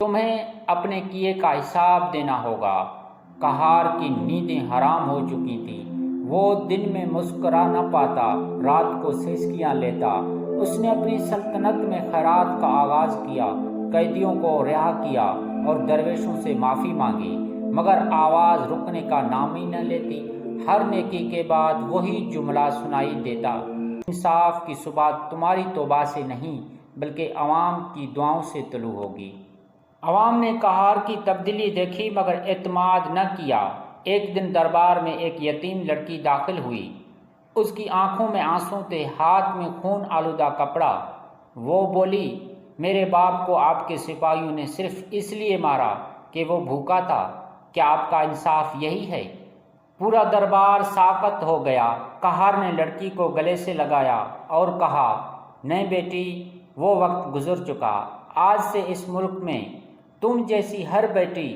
تمہیں اپنے کیے کا حساب دینا ہوگا۔ قہار کی نیندیں حرام ہو چکی تھیں، وہ دن میں مسکرا نہ پاتا، رات کو سسکیاں لیتا۔ اس نے اپنی سلطنت میں خیرات کا آغاز کیا، قیدیوں کو رہا کیا اور درویشوں سے معافی مانگی، مگر آواز رکنے کا نام ہی نہ لیتی۔ ہر نیکی کے بعد وہی جملہ سنائی دیتا، انصاف کی صبح تمہاری توبہ سے نہیں بلکہ عوام کی دعاؤں سے طلوع ہوگی۔ عوام نے قہار کی تبدیلی دیکھی مگر اعتماد نہ کیا۔ ایک دن دربار میں ایک یتیم لڑکی داخل ہوئی، اس کی آنکھوں میں آنسو تھے، ہاتھ میں خون آلودہ کپڑا۔ وہ بولی، میرے باپ کو آپ کے سپاہیوں نے صرف اس لیے مارا کہ وہ بھوکا تھا، کیا آپ کا انصاف یہی ہے؟ پورا دربار ساکت ہو گیا۔ قہار نے لڑکی کو گلے سے لگایا اور کہا، نہیں بیٹی، وہ وقت گزر چکا، آج سے اس ملک میں تم جیسی ہر بیٹی